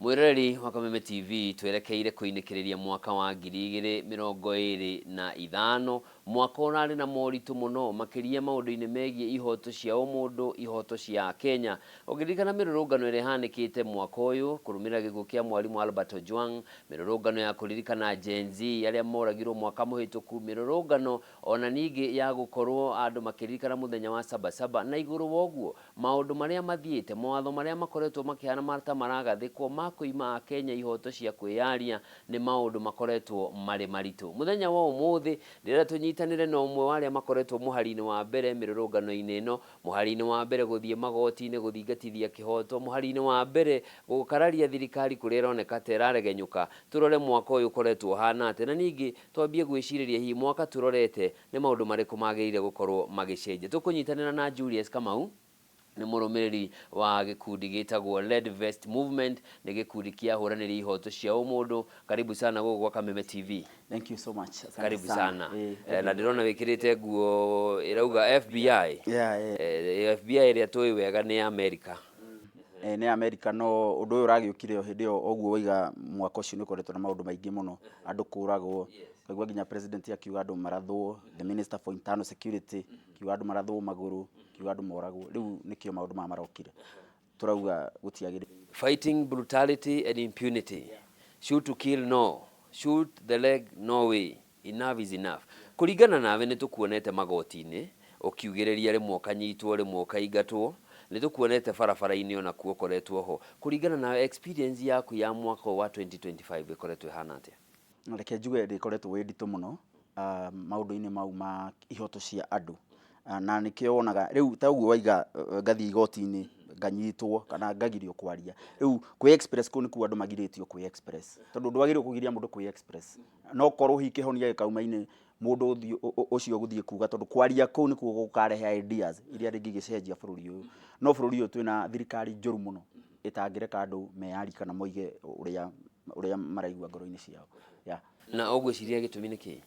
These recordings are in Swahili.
Mwiroreri wa Kameme TV twerekeire kuinikiriria mwaka wa 2025 mwaka urari na moritu muno makiria maundu-ini megie ihoto cia umundu ihoto cia Kenya ugiririkana mirurungano ire hanikite mwaka uyu kurumira gikuo kia mwalimu Albert Ojwang, mirurungano ya kuririkana Gen Z aria moragirwo mwaka muhituku, mirurungano ona ningi ya gukorwo andu makiririkana muthenya wa Sabasaba na iguru woguo maundu maria mathiite mawatho maria makoretwo makihana marta maragathikwo kuima Kenya ihoto cia kwiyaria ni maundu makoretwo mari maritu. Muthenya wa umuthi ndira tunyitanire na umwe waria makoretwo muhari-ini wa mbere mirurungano-ini ino, muhari-ini wa mbere guthie magoti-ini guthingatithia kihoto, muhari-ini wa mbere gukararia thirikari kuria ironeka teraregenyuka. Turore mwaka uyu ukoretwo hana ate na ningi twambie gwiciriria hi mwaka turorete ni maundu mariku magirire gukorwo magicenjia. Tukunyitanira na Julius Kamau ni murumiriri wa gikundi gitagwo Red Vest Movement, ni gikundi kia huraniri ihoto cia umundu. Karibu sana gugu kwa Kameme TV. Thank you so much. Karibu sana. Na ndirona wikirite nguo irauga FBI. FBI ria tui wega ni America. Ni America, no undu uyu uragiukire hindi yo oguo wiga mwaka ucio ni koretwo na maundu maingi muno, andu kuragwo, kaigua nginya president akiuga andu marathwo, the minister for internal security akiuga andu marathwo maguru, akiuga andu moragwo. Riu nikio maundu marokire turauga gutiagire. Fighting brutality and impunity. Shoot to kill, no. Shoot the leg, no way. Enough is enough. Kuringana nawe ni tukuonete magoti-ini ukiugiriria rimwe ukanyitwo rimwe ukaigatwo, ni tukuonete barabara-ini ona kuo koretwo ho. Kuringana na experience yaku ya mwaka wa 2025 ikoretwo hana atia? Reke njuge ikoretwo wi nditu muno maundu-ini mau ma ihoto cia andu, na nikio wonaga riu ta uguo waiga ngathi igoti-ini nganyitwo kana ngagirio kwaria. Riu kwi express ku ni ku andu magiritio kwi express, tondu ndwagirio kugiria mundu kwi express. No korwo hikihonia gikauma-ini mundu ucio guthie kuga, tondu kwaria ku ni ku gukarehe ideas iria ringi gicenjia bururi uyu. No bururi uyu twina thirikari njuru muno itangireka andu meyari kana moige uria maraigua ngoro-ini ciao. Na ogwiciria gitumi ni ki?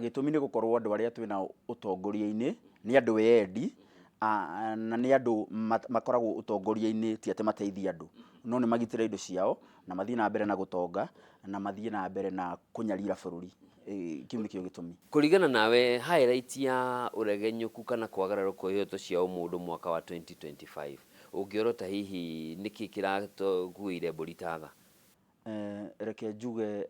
Gitumi ni gukorwo andu aria twina utongoria-ini ni andu endi, na ni andu makoragwo utongoria-ini ti ate mateithia andu, no ni magitire indo ciao na mathie na mbere na gutonga na mathie na mbere na kunyarira bururi. Kiu nikio gitumi. Kuringana nawe highlight ya uregenyuku kana kwagararuka ihoto cia umundu mwaka wa 2025 ungiorota hihi niki kiratuguire mburi tatha? Reke njuge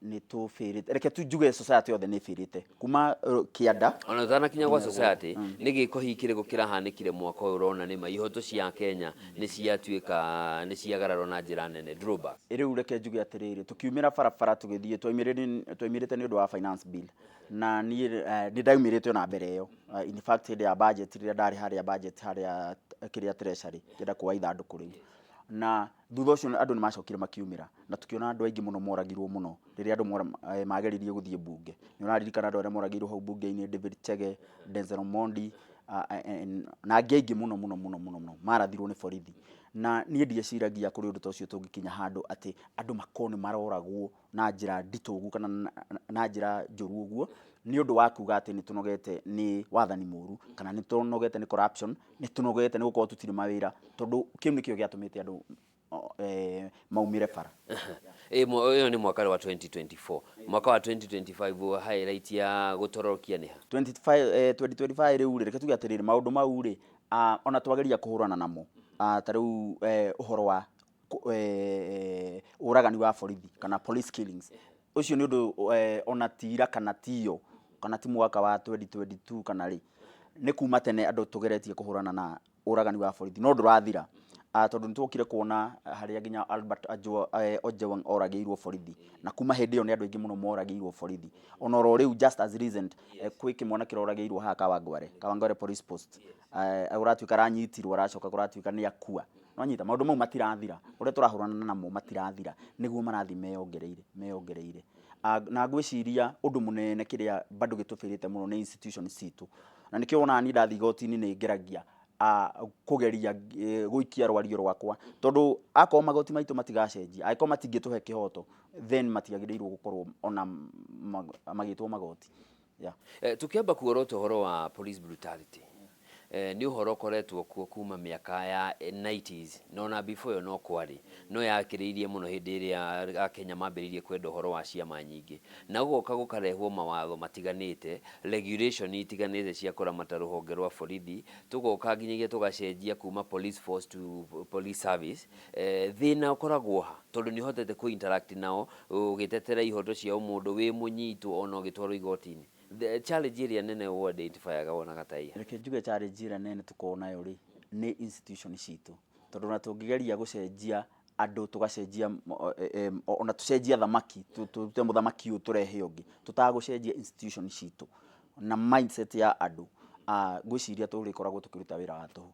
ni tufirite, reke tu njuge society yothe ni firite kuma kianda ona thana kinya gwa society ni giko hikire gukira hanikire mwaka uyu urona ni ihoto cia Kenya ni ciatuika ni ciagararo na njira nene druba. Riu reke njuge atiriri tukiumira barabara tugithie twimirite ni undu wa finance bill, na ni ndaumirite na mbere iyo. In fact ile ya budget ile ndari haria budget haria kiria treasury kida kwa ithanduku riu, na thutha ucio andu ni macokire makiumira na tukiona andu aingi muno moragirwo muno riria andu mageririe guthie bunge. Ni unaririkana andu aria moragirwo hau bunge-ini, David Chege, Denzel Omondi, na aingi muno marathirwo ni borithi. Na nie ndieciragia kuri undu tocio tungikinya handu ati andu makoni maroragwo na njira nditugu kana na njira njuru uguo ni undu wa kuga ati ni tunogete ni wathani muru kana ni tunogete ni corruption, ni tunogete ni gukorwo tutiri mawira, tondu kiu nikio giatumite andu maumire bara. Uyu ni mwaka wa 2024. Mwaka wa 2025 highlight ya gutorokia ni ha? 2025 riu reke tuge atiriri maundu mau ri ona twageria kuhurana namo. Tariu uhoro wa uragani wa borithi kana police killings, ucio ni undu ona tira kana tiyo kana ti mwaka wa 2022 kana ri ni kuma tene andu tugeretie kuhurana na uragani wa borithi no ndurathira. Tondu nitwokire kuona haria nginya Albert Ojwang oragiirwo borithi, na kuma hindi yo ni andu aingi muno moragiirwo borithi. Ona ro riu just as recent kwi kimwana kiroragiirwo ha Kawangware police post, uratuika ranyitirwo aracoka kuratuika ni akua. No nyita maundu mau matirathira, uria turahurana namo matirathira, niguo marathi meongereire. Na ngwiciria undu munene kiria bado gitufirite muno ni institution citu, na nikio wona ni ndathi igoti-ini ni ngeragia kugeria guikia rwario rwakwa, tondu akoo magoti maitu matigacenjia, akoo matingituhe kihoto, then matiagiriirwo gukorwo ona magitwo magoti. Tukiamba kuorota uhoro wa police brutality, ni uhoro ukoretwo kuo kuma miaka ya 90s no before yo no kwari no yakiriirie muno hindi iria Kenya mambiririe kwenda uhoro wa ciama nyingi na guka gukarehwo mawatho matiganite regulation itiganite cia kuramata ruhonge rwa borithi tugoka nginyagia tugacenjia kuma police force to police service thina ukoragwo ha tondu ni hotete ku interact nao ugitetera ihoto cia mundu wi munyitu ona ugitwarwo igotini the challenge iria nene wo identify wona gatai reke njuge challenge iria nene tukona yo ri ni institution citu tondu na tungigeria gucenjia andu tugacenjia ona tucenjia thamaki tute muthamaki uyu turehe ungi tutagucenjia institution citu na mindset ya andu gwiciria turikoragwo tukiruta wira wa tuhu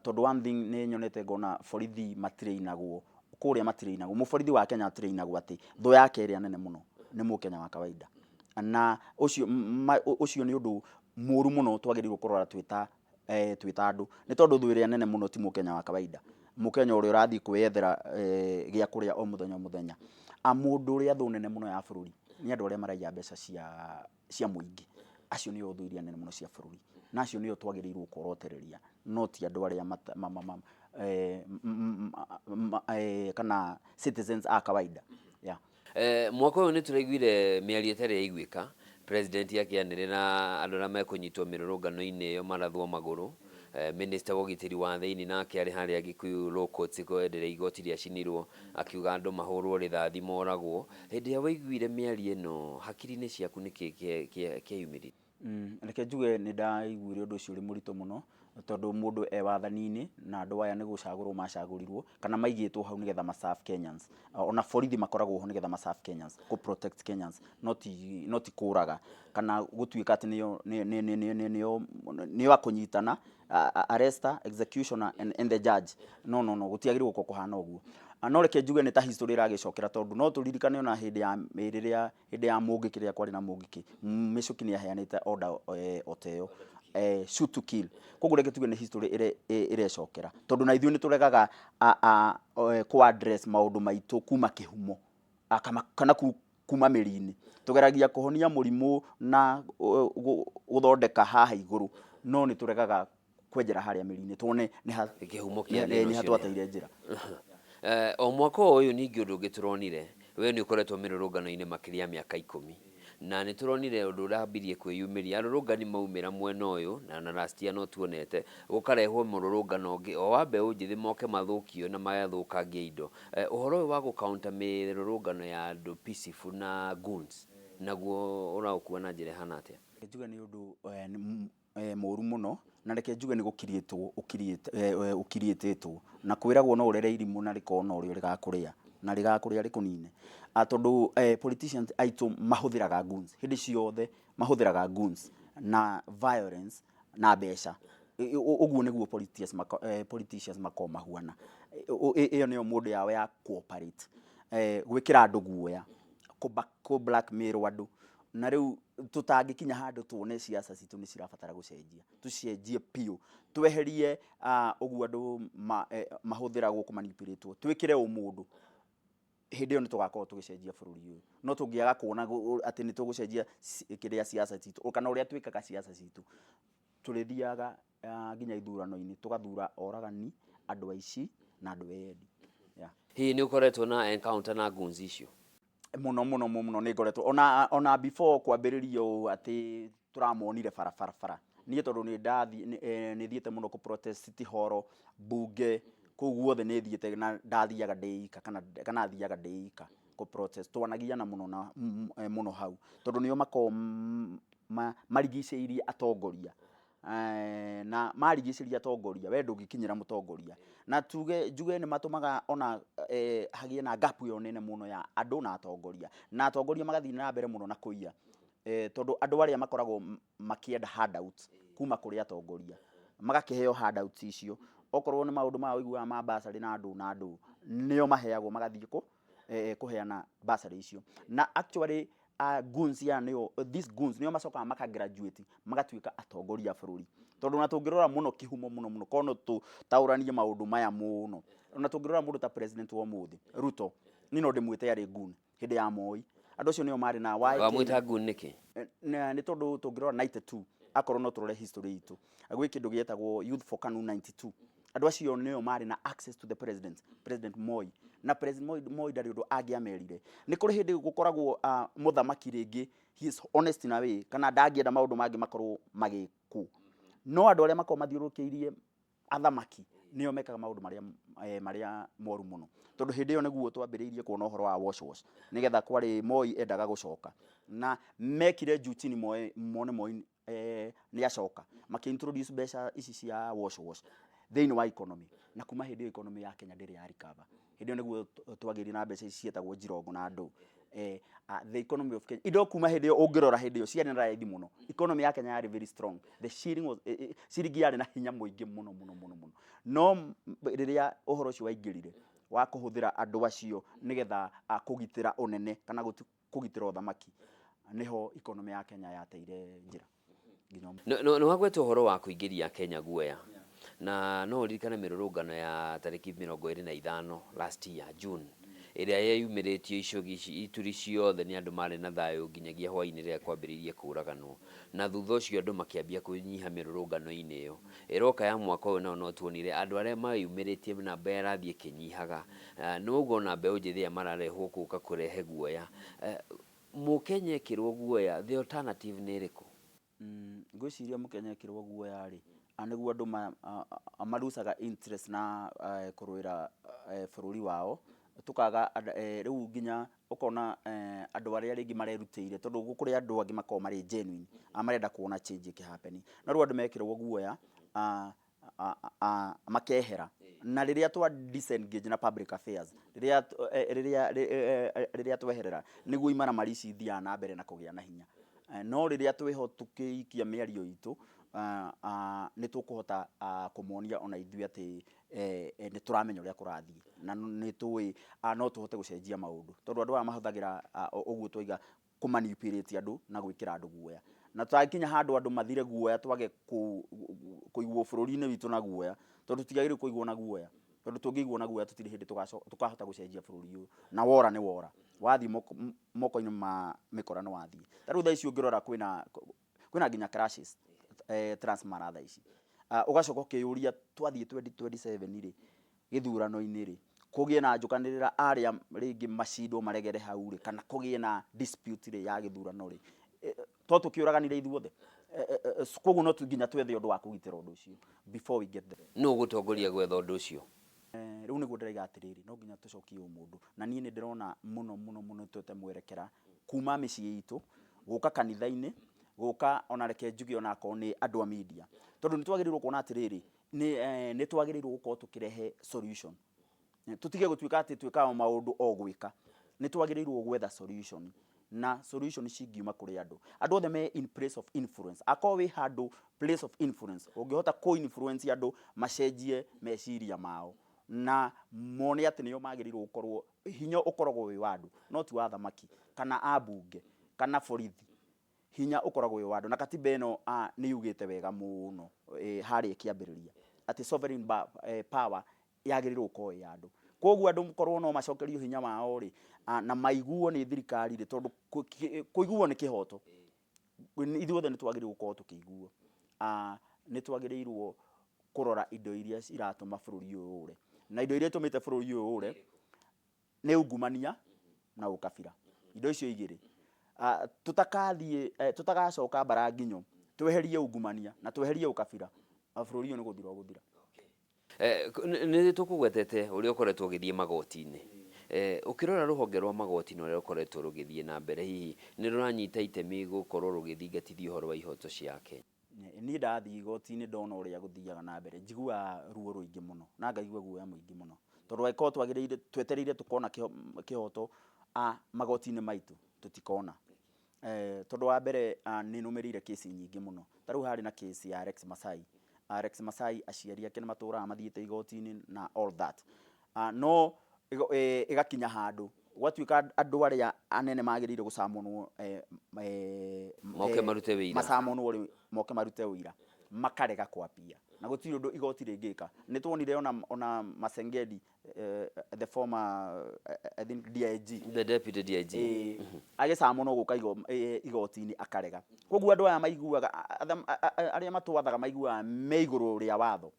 tondu one thing ni nyonete ngona borithi matireinagwo kuria matireinagwo muborithi wa Kenya atireinagwo ati thu yake iria nene muno ni mukenya wa kawaida na ucio ni undu muru muno twagirirwo kurora twita andu ni tondu thu iria nene muno ti mukenya wa kawaida mukenya uri urathi kwiyethera gia kuria o muthenya mundu uri thu nene muno ya bururi ni andu aria maraiya mbeca cia muingi acio ni thu iria nene muno cia bururi na acio ni twagirirwo korotereria no ti andu aria kana citizens a kawaida yeah. Mwaka uyu ni turaiguire miario itari yaiguika president yakianire na andu na mekunyitwo mirurungano-ini iyo marathwo maguru minister wa gitiri wa thiini nake ari haria Gikuyu Law Courts kwendere igoti ria cinirwo akiuga andu mahurwo rithathi moragwo hindi ya waiguire miario ino hakiri-ini ciaku ni kiyumiri reke njuge ni ndaiguire undu ucio uri murito muno tondu mundu wathani-ini na andu aya ni gucagurwo macagurirwo kana maigitwo hau nigetha maserve Kenyans ona borithi makoragwo ho nigetha maserve Kenyans ku protect Kenyans not kuraga kana gutuika ati niyo akunyitana arrester executioner and the judge no gutiagirwo kuhana uguo no reke njuge ni ta history iragicokera tondu no turirikane ona hindi ya mungiki ria kwari na mungiki micuki ni aheanite order oteo shoot to kill koguo reke tuge ni history irecokera tondu na ithuĩ ni turegaga ku address maundu maitu kuma kihumo kana kuma mĩri-inĩ tugeragia kuhonia murimu na guthondeka haha iguru no ni turegaga kwenjera haria mĩri-inĩ tuone ni kihumo kia ni hatwateire njira o mwaka uyu ningi undu ngituronire we ni ukoretwo mirurungano-ini makiria miaka 10 na ni turonire undu urambirie kwiyumiria arurungani maumira mwena uyu na last year no tuonete gukarehwo mururungano ungi o wa mbeũ njithi moke mathukio na magathukangia indo uhoro uyu wa gukaunta mirurungano ya andu peaceful na goons naguo uraukua na njira hana atia njuge ni undu muru muno na reke njuge ni ukirietwo na kwiragwo no urere irimu na rikona uri rigakuria na rigakuria rikunine tondu politicians aitu mahuthiraga goons hindi ciothe mahuthiraga goons na violence na mbeca uguo niguo politicians makomahuana iyo niyo mundu yawe ya cooperate gwikira andu guoya ku blackmail andu na riu tutangikinya handu tuone siasa citu ni cirabatara gucenjia tucenjie pio tweherie uguo andu mahuthiragwo ku manipulate twikire umundu hindi ni tugakorwo tugicenjia bururi uyu no tungiaga kuona ati ni tugucenjia kiria siasa citu kana uria twikaga siasa citu turithiaga nginya ithurano-ini tugathura oragani andu aici na andu endi hi ni ukoretwo na encounter na goons icio muno ni ngoretwo ona before kwambiririo ati turamonire bara nie tondu ni thiete muno ku protest city hall bunge kuguothe ni thiete na ndathiaga ndeika kana thiaga ndeika ku protest twanagia na muno hau tondu nio marigicĩirie atongoria na marigicĩirie atongoria we ndũngĩkinyĩra mũtongoria na njuge ni matumaga ona hagie na gap yo nene muno ya andu na atongoria magathii na mbere muno na kuiya tondu andu aria makoragwo makienda handouts kuma kuri atongoria magakiheo handouts icio okorwo ni maundu ma uiguaga ma basari na andu nio maheagwo magathii kuheana basari icio na actually goons ya these goons nio macokaga makagraduate magatuika atongoria bururi tondu na tungirora muno kihumo muno kono tauranie maundu maya muno na tungirora mundu ta president wa muthi Ruto nino ndimwite yari goon hindi ya Moi andu cio nio mari na wa mwita goon niki ni tondu tungirora 92 akorwo no turore history itu gwĩ kĩndũ gĩetagwo Youth for KANU 92 andũ acio nĩo marĩ na access to the President Moi, na President Moi ndarĩ ũndũ angĩamerire. Nĩ kũrĩ hĩndĩ gũkoragwo mũthamaki rĩngĩ he is honest in a way kana ndangĩenda maũndũ mangĩ makorwo magĩkwo, no andũ arĩa makorwo mathiũrũrũkĩirie athamaki nĩo mekaga maũndũ marĩa moru mũno, tondũ hĩndĩ ĩyo nĩguo twambĩrĩirie kuona ũhoro wa wash nĩgetha kwarĩ Moi endaga gũcoka na mekire Eugene Moi nĩ acoka maki-introduce mbeca ici cia wash thĩinĩ wa economy, na kuma hĩndĩ ĩyo economy ya Kenya ndĩrĩ ya recover. Hĩndĩ ĩyo nĩguo twagĩire na mbeca ici cietagwo Jirongo na andũ the economy of Kenya indo kuma hĩndĩ ĩyo ũngĩrora hĩndĩ ĩyo ciarĩ na raithi mũno, economy ya Kenya yarĩ very strong, the shilling was ciringi yarĩ na hinya mũingĩ mũno no rĩrĩa ũhoro ũcio waingĩrire wa kũhũthĩra andũ acio nĩgetha kũgitĩra ũnene kana kũgitĩra ũthamaki, niho economy ya Kenya yateire njĩra. Nĩ wagweta ũhoro wa kũingĩria Kenya guoya, na no ũririkane mĩrũrũngano ya tarĩki 25 last year June ĩrĩa yeyumĩrĩtio icũgi ituri ciothe nĩ andũ marĩ na thayũ nginyagia hwaĩ-inĩ rĩrĩa kwambĩrĩirie kũraganwo, na thutha ũcio andũ makĩambia kũnyiha mĩrũrũngano-inĩ ĩyo. Ĩroka ya mwaka ũyũ nao no tuonire andũ arĩa mayumĩrĩtie namba yarathiĩ ĩkĩnyihaga, noguo na mbeũ njĩthĩ mararehwo gũka kũrehe guoya. Mũkenya ekĩrwo guoya, the alternative nĩ ĩrĩkũ? Ngwĩciria Mũkenya ekĩrwo guoya rĩ, nĩguo andũ marucaga interest na kũrũĩra bũrũri wao, tukaga rĩu nginya ũkona andũ arĩa rĩngĩ marerutĩire, tondũ gũkũrĩ andũ angĩ makoragwo marĩ genuine marenda kuona change ĩkĩhappen, na rĩu andũ mekĩrwo guoya makehera, na rĩrĩa twa disengage na public affairs, rĩrĩa tweherera nĩguo imaramari ici ithiaga na mbere na kũgĩa na hinya, no rĩrĩa twĩho tũkĩikia mĩario itũ nĩ tũkũhota kũmonia ona ithuĩ atĩ nĩ tũramenya ũrĩa kũrathiĩ na nĩ tũĩ no tũhote gũcenjia maũndũ, tondũ andũ aya mahũthagĩra ũguo twaiga kũmanipulate andũ na gwĩkĩra andũ guoya, na twakinya handũ andũ mathire guoya twage kũigwo bũrũri-inĩ witũ na guoya, tondũ tũtiagĩrĩirwo kũigwo na guoya, tondũ tũngĩigwo na guoya tũtirĩ hĩndĩ tũkahota gũcenjia bũrũri ũyũ, na wora nĩ wora, wathiĩ moko-inĩ ma mĩkora nĩ wathiĩ. Ta rĩu thaa ici ũngĩrora kwĩna nginya crashes Transmara thaa ici, ũgacoka ũkĩyũria twathiĩ 2027 rĩ gĩthurano-inĩ rĩ kũgĩe na njũkanĩrĩra arĩa rĩngĩ macindwo maregere hau rĩ, kana kũgĩe na dispute rĩ ya gĩthurano rĩ, to tũkĩũraganire ithuothe, koguo no nginya twethe ũndũ wa kũgitĩra ũndũ ũcio before we get there. Nũ gũtongoria gwetha ũndũ ũcio? Rĩu nĩguo ndĩraiga atĩrĩrĩ, no nginya tũcokie mũndũ, na niĩ nĩ ndĩrona mũno twete mwerekera kuma mĩciĩ itũ gũka kanitha-inĩ, gũka ona reke njuge ona akorwo nĩ andũ a media, tondũ nĩ twagĩrĩirwo kuona atĩrĩrĩ nĩ twagĩrĩirwo gũkorwo tũkĩrehe solution, tũtige gũtuĩka atĩ twĩkaga maũndũ o gwĩka, nĩ twagĩrĩirwo gwetha solution, na solution cingiuma kũrĩ andũ othe me in place of influence. Akorwo wĩ handũ place of influence ũngĩhota kũ-influence andũ macenjie meciria mao na mone atĩ nĩo magĩrĩirwo gũkorwo, hinya ũkoragwo wĩ wa andũ no ti wa thamaki kana ambunge kana borithi, hinya ũkoragwo wĩ wa andũ, na katiba ĩno nĩ yugĩte wega mũno harĩa ĩkĩambĩrĩria atĩ sovereign power yagĩrĩirwo gũkorwo ĩ andũ, koguo andũ mũkorwo no macokerio hinya wao rĩ na maiguo nĩ thirikari rĩ, tondũ kũiguo nĩ kĩhoto, ithuothe nĩ twagĩrĩirwo gũkorwo tũkĩiguo, nĩ twagĩrĩirwo kũrora indo iria iratũma bũrũri ũyũ ũre, na indo iria itũmĩte bũrũri ũyũ ũre nĩ ungumania na ũkabira, indo icio igĩrĩ tutagacoka mbara nginyo tweherie ungumania na tweherie ũkabira, bũrũri ũyũ nĩ gũthira ũgũthira. Nĩ tũkũgwetete ũrĩa ũkoretwo ũgĩthiĩ magoti-inĩ, ũkĩrora rũhonge rwa magoti ũrĩa rũkoretwo rũgĩthiĩ na mbere, hihi nĩ rũranyita itemi gũkorwo rũgĩthingatithia ũhoro wa ihoto cia Kenya? Niĩ ndathiĩ igoti-inĩ ndona ũrĩa gũthiaga na mbere njiguaga ruo rũingĩ mũno na ngaigua guoya mũingĩ mũno, tondũ angĩkorwo twetereire tũkona kĩhoto magoti-inĩ maitũ tũtikona, tondũ wa mbere nĩ nũmĩrĩire kesi nyingĩ mũno, ta rĩu harĩ na kesi ya Alex Masai aciari ake nĩ matũraga mathiĩte igoti-inĩ na all that, no ĩgakinya handũ gwatuĩka andũ arĩa anene magĩrĩire gũcamonwo moke marute wĩira, macamonwo moke marute wĩira makarega kwambia, na gutiri undu igoti ringika. Ni tuonire ona Masengedi, the former I think DIG, the deputy DIG, agicamo no guka igoti-ini akarega. Koguo andu aya maiguaga aria matwathaga maiguaga me iguru ria watho,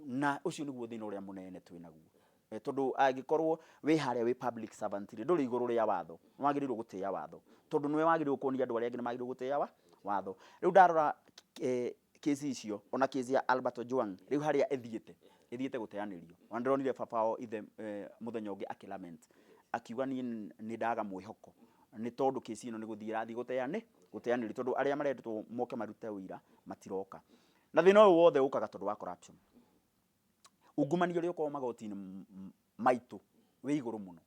na ucio niguo thina uria munene twinaguo. Tondu angikorwo wi haria wi public servant ri nduri iguru ria watho, nwagirirwo gutia watho, tondu niwe wagirirwo kuonia andu aria angi magirirwo gutia watho. Riu ndarora kesi icio, ona kesi ya Albert Ojwang, riu haria ethiete guteanirio, ndronire babao ithe muthenya ungi akilament akiuga ni ndaga mwihoko, ni tondu kesi ino ni guthii irathi guteanirio, tondu aria marendetwo moke marute wira matiroka, na thina uyu wothe ukaga tondu wa corruption. Ungumania uria ukorwo magoti-ini maitu wi iguru muno,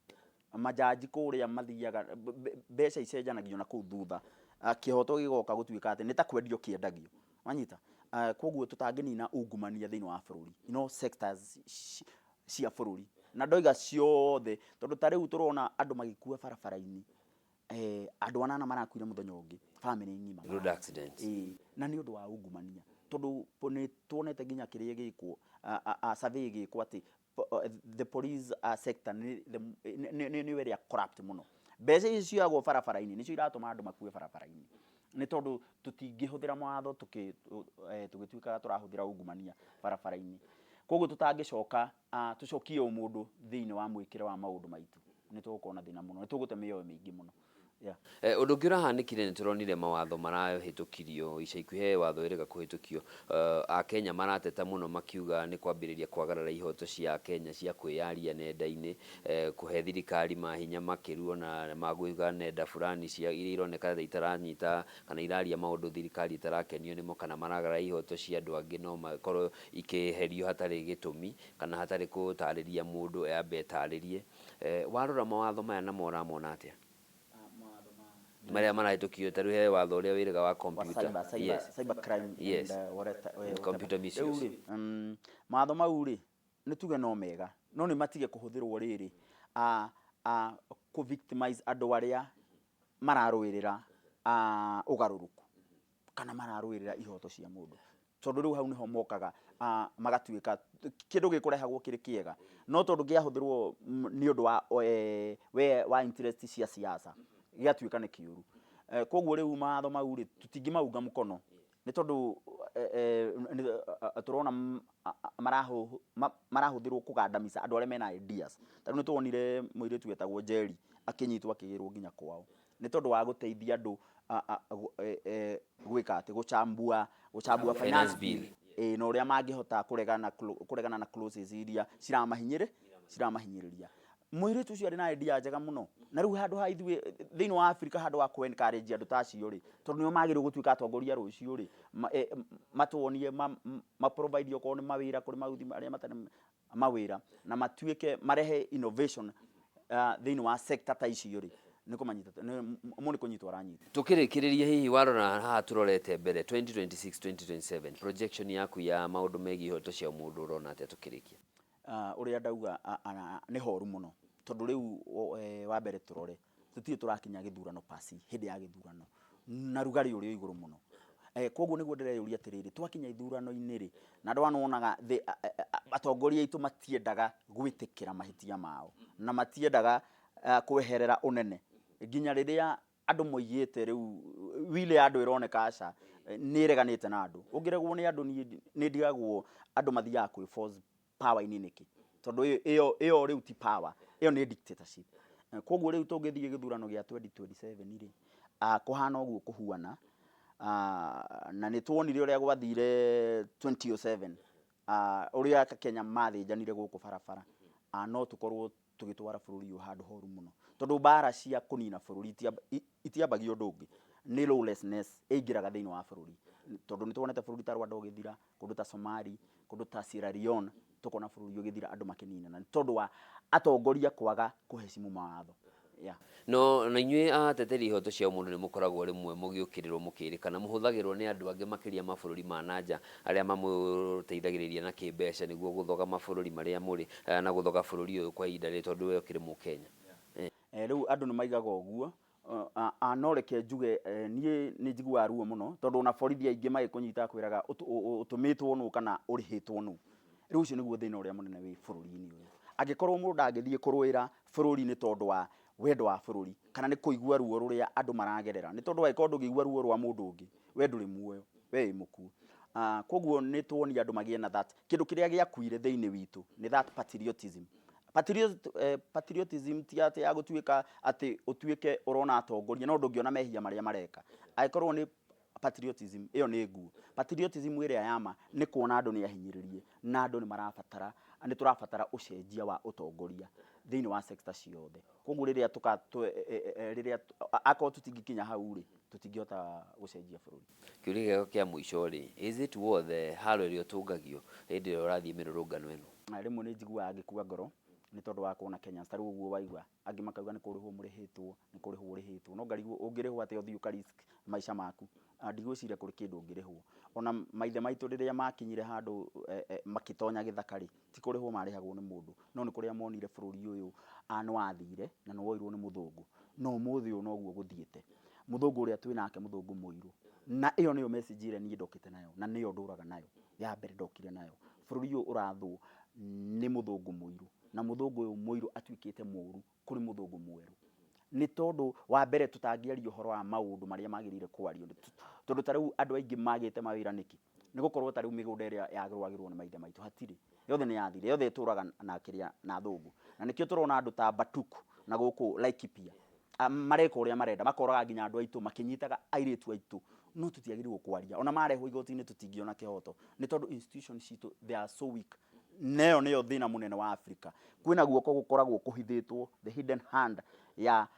majaji kuria mathiaga mbeca icenjanagio na kuu thutha, kihoto gigoka gutuika ati ni ta kwendio kiendagio, wanyita. Koguo tutanginina ungumania thiini wa bururi, sectors cia bururi, na ndoiga ciothe, tondu ta riu turona andu magikua barabara-ini, andu 8 marakuire muthenya ungi, family ngima, road accident, na ni undu wa ungumania, tondu ni tuonete nginya kiria gikwo survey gikwo ati the police sector ni area corrupt muno. Mbeca icio ciagwo barabara-ini nicio iratuma andu makue barabara-ini, ni tondu tutingihuthira mawatho tugituika turahuthira ungumania barabara-ini. Koguo tutangicoka tucokie mundu thiini wa mwikire wa maundu maitu, ni tugukorwo thina muno, ni tugute mioyo mingi muno. Undu ungi urahanikire ni turonire mawatho marahitukirio ica ikuhe, watho irega kuhitukio, Akenya marateta muno makiuga ni kwambiriria kwagarara ihoto cia Kenya cia kwiyaria nenda-ini, kuhe thirikari mahinya makiru na maguiga nenda fulani cia iria ironeka itaranyita kana iraria maundu thirikari itarakenio nimo, kana maragarara ihoto cia andu angi no makorwo ikiherio hatari gitumi kana hatari gutariria mundu ambe ataririe. Warora mawatho maya na moramona atia maria marahĩtũkio ta rĩu he watho ũrĩa wĩrĩga wa computer, cyber crime, yes, and computer misuse. Mawatho mau ri ni tuge no mega, no ni matige kuhuthirwo riri ku victimize andu aria mararũĩrĩra ugaruruku kana mararũĩrĩra ihoto cia mundu, tondu riu hau niho mokaga magatuika kindu gikurehagwo kiri kiega, no tondu giahuthirwo ni undu wa interest cia siasa gĩatuĩka nĩ kĩũru. Koguo rĩu mawatho mau rĩ tutingĩmauga mũkono, nĩ tondũ turona marahũthĩrwo kũgandamica andũ arĩa mena ideas. Tarĩu nĩ tuonire mũirĩtu wetagwo Njeri akĩnyitwo akĩgĩrwo nginya kwao, nĩ tondũ wa gũteithia andũ gwĩka atĩ gũchambua finance bill, na ũrĩa mangĩhota kũregana na clauses iria ciramahinyĩrĩria. Mũirĩtu ũcio arĩ na idea njega mũno, na rĩu handũ ha ithuĩ thĩinĩ wa Africa handũ wa encourage andũ ta acio rĩ, tondũ nĩo magĩrĩirwo gũtuĩka atongoria rũciũ rĩ, matuonie provide okorwo nĩ mawĩra kũrĩ mayuthi arĩa matarĩ mawĩra, na matuĩke marehe innovation thĩinĩ wa sector ta icio rĩ, nĩ kũnyitwo aranyitwo. Tukĩrĩkĩrĩria hihi warora haha turorete mbere 2026 2027 projection yaku ya maũndũ megiĩ ihoto cia mũndũ urona atĩa tukĩrĩkia? Uria ndauga ni horu muno, tondu riu wa mbere turore tutirĩ turakinya githurano pasi hindi ya githurano na rugari uri iguru muno. Koguo niguo ndireyuria atiriri, twakinya ithurano-ini ri na andu anonaga atongoria itu matiendaga gwitikira mahitia mao na matiendaga kweherera unene, nginya riria andu moigite riu wile andu ironeka aca ni ireganite na andu, ungiregwo ni andu ni ndigagwo andu mathiaga kwi force power ini niki, tondu iyo riu ti power, iyo ni dictatorship. Koguo riu tungithie githurano gia 2027 ri kuhana uguo kuhuana, na ni tuonire uria gwathire 2007 uria Kenya mathinjanire guku barabara, no tukorwo tugitwara bururi uyu handu horu muno, tondu bara cia kunina bururi itiambagio undu ungi ni lawlessness ingiraga thiini wa bururi, tondu ni tuonete bururi ta Rwanda ugithira, kundu ta Somali, kundu ta Sierra Leone, tukona bururi ugithira andu makinina, na tondu wa atongoria kwaga kuheshimu mawatho. No na inyuĩ ateteri ihoto cia mũndũ nĩ mũkoragwo rimwe mũgĩũkĩrĩrwo mũkĩrĩkana mũhũthagĩrwo nĩ andũ angĩ makĩria mabũrũri ma nanja arĩa mamũteithagĩrĩria na kĩmbeca nĩguo gũthoga mabũrũri marĩa mũrĩ na gũthoga bũrũri ũyũ kwa ihinda rĩrĩ, tondũ we ũkĩrĩ Mũkenya. Rĩu andũ nĩ maigaga ũguo, no reke njuge niĩ nĩ njiguaga ruo mũno tondũ ona borithi aingĩ magĩkũnyita kwĩraga ũtũmĩtwo nũ kana ũrĩhĩtwo nũ. Rĩu ũcio nĩguo thĩna ũrĩa mũnene wĩ bũrũri-inĩ ũyũ. Angĩkorwo mũndũ ndangĩthiĩ kũrũĩra bũrũri nĩ tondũ wa wendo wa bũrũri kana nĩ kũigua ruo rũrĩa andũ maragerera, nĩ tondũ angĩkorwo ndũngĩigua ruo rwa mũndũ ũngĩ we ndũrĩ muoyo, we wĩ mũkuũ. Koguo nĩ tuonie andũ magĩe na that kĩndũ kĩrĩa gĩakuire thĩinĩ witũ nĩ that patriotism. Patriotism ti atĩ ya gũtuĩka atĩ ũtuĩke ũrona atongoria no ndũngĩona mehia marĩa mareka. Angĩkorwo nĩ patriotism ĩyo nĩ nguo. Patriotism ĩrĩa yama nĩ kuona andũ nĩ ahinyĩrĩrie na andũ nĩ tũrabatara ũcenjia wa ũtongoria thĩinĩ wa sector ciothe. Koguo rĩrĩa akorwo tũtingĩkinya hau rĩ tũtingĩhota gũcenjia bũrũri. Kĩũria gĩakwa kĩa mũico rĩ, is it worth haro ĩrĩa ũtũngagio hĩndĩ ĩrĩa ũrathiĩ mĩrũrũngano ĩno? Rĩmwe nĩ njiguaga ngĩkua ngoro nĩ tondũ wa kuona Kenyans ta rĩu ũguo waigua angĩ makauga nĩ kũrĩhwo mũrĩhĩtwo, nĩ kũrĩhwo ũrĩhĩtwo. No ngarigwo ũngĩrĩhwo atĩa ũthiĩ ũka-risk maica maku? Ndigwĩciria kũrĩ kĩndũ ũngĩrĩhwo. Ona maithe maitũ rĩrĩa makinyire handũ makĩtonya gĩthaka rĩ, ti kũrĩhwo marĩhagwo nĩ mũndũ, no nĩ kũrĩa monire bũrũri ũyũ nĩ wathire na nĩ woirwo nĩ mũthũngũ. No ũmũthĩ ũyũ noguo gũthiĩte. Mũthũngũ ũrĩa twĩ nake mũthũngũ mũirũ. Na ĩyo nĩyo message ĩrĩa niĩ ndokĩte nayo na nĩyo ndũraga nayo. Ya mbere ndokire nayo. Bũrũri ũyũ ũrathwo nĩ mũthũngũ mũirũ. Na mũthũngũ ũyũ mũirũ atuĩkĩte mũũru kũrĩ mũthũngũ mwerũ. Nĩ tondũ wa mbere tũtangĩaria ũhoro wa maũndũ marĩa magĩrĩire kwario. Tondũ ta rĩu andũ aingĩ magĩte mawĩra nĩkĩ? Nĩ gũkorwo ta rĩu mĩgũnda ĩrĩa yagĩrwagĩrwo nĩ maithe maitũ hatirĩ. Yothe nĩ yathire, yothe ĩtũraga na thũngũ. Na nĩkĩo tũrona andũ ta Batuku na gũkũ Laikipia mareka ũrĩa marenda, makoraga nginya andũ aitũ makĩnyitaga airĩtu aitũ. No tũtiagĩrĩirwo kwaria. Ona marehwo igoti-inĩ tũtingĩona kĩhoto. Nĩ tondũ institutions citũ they are so weak. Nĩyo thĩna mũnene wa Africa. Kwĩna guoko gũkoragwo kũhithĩtwo, the hidden hand ya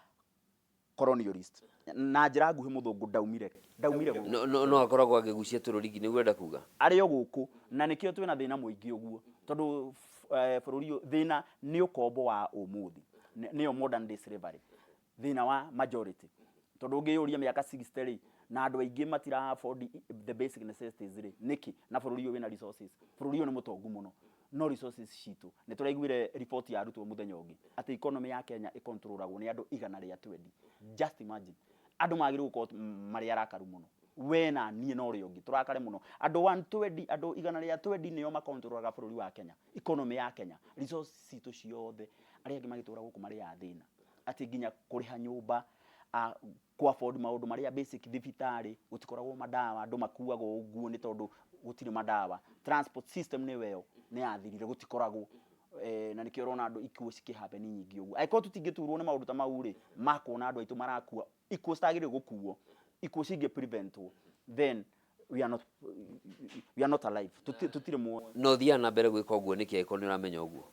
colonialist. Na njĩra nguhĩ mũthũngũ ndaumire gũkũ. No akoragwo agĩgucia tũrũri nĩguo ũrenda kuga? Arĩ o gũkũ na nĩkĩo twĩna thĩna mũingĩ ũguo. Tondũ bũrũri ũyũ thĩna nĩ ũkombo wa ũmũthĩ. Nĩyo modern day slavery. Thĩna wa majority. Tondũ ũngĩyũria mĩaka 60 rĩ na andũ aingĩ matira afford the basic necessities rĩ nĩkĩ na bũrũri ũyũ wĩna resources. Bũrũri ũyũ nĩ mũtongu mũno. No resources citũ. Nĩ tũraiguire report ya arutwo mũthenya ũngĩ atĩ economy ya Kenya ĩkontrolagwo nĩ andũ 120. Just imagine. Andũ magĩrĩirwo gũkorwo marĩ arakaru mũno. We na niĩ na ũrĩa ũngĩ tũrakare mũno. Andũ 120, andũ 120 nĩo makontrolaga bũrũri wa Kenya. Economy ya Kenya. Resources citũ ciothe. Arĩa angĩ magĩtũra gũkũ marĩ a thĩna. Atĩ nginya kũrĩha nyũmba, ku afford maũndũ marĩa basic thibitarĩ, gũtikoragwo madawa, andũ makuagwo ũguo nĩ tondũ gũtirĩ madawa. Transport system nĩyo ĩyo nĩ yathirire gũtikoragwo. Na nĩkĩo ũrona andũ ikuũ cikĩhappen nyingĩ ũguo. Angĩkorwo tũtingĩturwo nĩ maũndũ ta mau rĩ, makuona andũ aitũ marakua, ikuũ citagĩrĩirwo gũkuo, ikuũ cingĩ preventwo, then we are not alive. Tutirĩ muoyo. No thiana na mbere gwĩka ũguo nĩkĩ angĩkorwo nĩ ũramenya ũguo?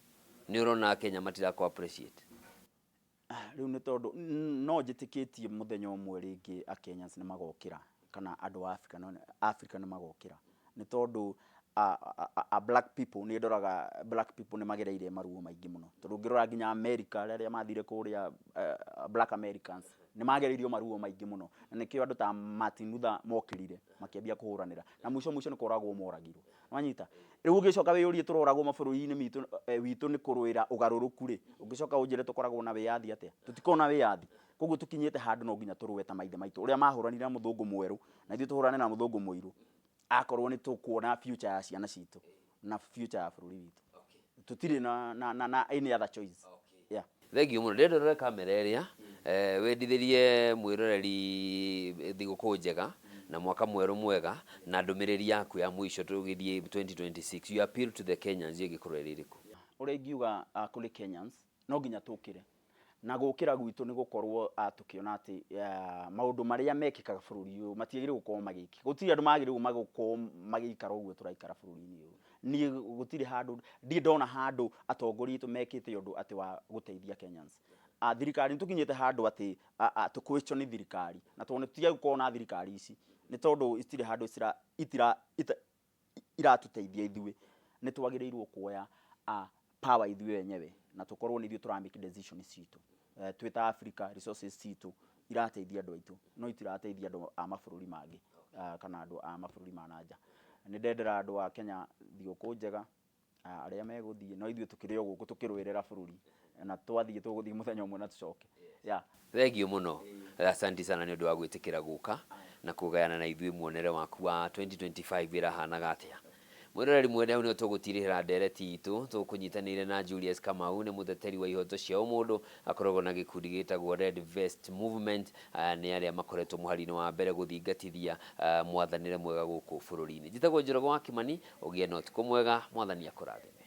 Nĩ ũrona Kenya matira appreciate. Rĩu nĩ tondũ no njĩtĩkĩtie mũthenya ũmwe rĩngĩ Kenyans nĩ magokĩra kana andũ a Africa nĩ magokĩra. Nĩ tondũ black people nĩ ndoraga black people nĩ magereire maruo maingĩ mũno. Tondũ ũngĩrora nginya America rĩrĩa mathire kũrĩa black Americans nĩ magereirio maruo maingĩ mũno. Na nĩkĩo andũ ta Martin Luther mokĩrire makĩambia kũhũranĩra. Na mũico nĩ koragwo moragirwo. Wanyita. Rĩu ũngĩcoka wĩyũrie tũroragwo mabũrũri-inĩ witũ nĩ kũrũĩra ũgarũrũku rĩ. Ũngĩcoka ũnjĩre tũkoragwo na wĩyathi atĩa? Tũtikoragwo na wĩyathi. Koguo tũkinyĩte handũ no nginya tũrũe ta maithe maitũ. Ũrĩa mahũranire na mũthũngũ mwerũ na ithuĩ tũhũrane na mũthũngũ mũirũ. Akorwo nĩ tũkuona future ya ciana citũ na future ya bũrũri witũ. Tutirĩ na any other choice. Yeah. Thengiũ mũno. Ndĩrore kamera ĩrĩa wendithĩrie mwĩroreri thigũkũ njega na mwaka mwerũ mwega na ndũmĩrĩri yaku ya mũico tũgĩthiĩ 2026. You appeal to the Kenyans ĩgĩkorwo ĩrĩkũ? Ũrĩa ingiuga kũrĩ Kenyans no nginya tũkĩre. Na gũkĩra gwitũ nĩ gũkorwo tũkĩona atĩ maũndũ marĩa mekĩkaga bũrũri ũyũ matiagĩrĩirwo gũkorwo magĩkĩ. Gũtirĩ andũ magĩrĩirwo gũkorwo magĩikara ũguo tũraikara bũrũri-inĩ ũyũ. Niĩ gũtirĩ handũ ndirĩ ndona handũ atongoria aitũ mekĩte ũndũ atĩ wa gũteithia Kenyans. Thirikari nĩ tũkinyĩte handũ atĩ tũ question thirikari. Na tondũ tũtiga gũkorwo na thirikari ici nĩ tondũ itirĩ handũ iratũteithia ithuĩ. Nĩ twagĩrĩirwo kuoya power ithuĩ wenyewe na tũkorwo nĩ ithuĩ tũra make decisions citũ. Twĩ ta Africa resources citũ irateithia andũ aitũ no itirateithia andũ a mabũrũri mangĩ kana andũ a mabũrũri ma nanja. Nĩ ndendera andũ a Kenya thigũkũ njega aria meguthie no ithuĩ tukĩrĩ o gũkũ tukĩrũĩrĩra bũrũri na twathiĩ tũgũthiĩ mũthenya ũmwe na tũcoke. Thengio muno, asanti sana nĩ ũndũ wa gwĩtĩkĩra gũka na kũgayana na ithuĩ muonere waku wa 2025 ĩrahanaga atĩa. Mwĩroreri mwene hau nĩo tũgũtirĩhĩra ndereti itũ, tũkũnyitanĩire na Julius Kamau, nĩ mũteteri wa ihoto cia ũmũndũ, akoragwo na gĩkundi gĩtagwo Red Vest Movement, nĩ arĩa makoretwo mũhari-inĩ wa mbere gũthingatithia mwathanĩre mwega gũkũ bũrũri-inĩ. Njĩtagwo Njoroge wa Kimani, ũgĩe na ũtukũ mwega, mwathani akũrathime.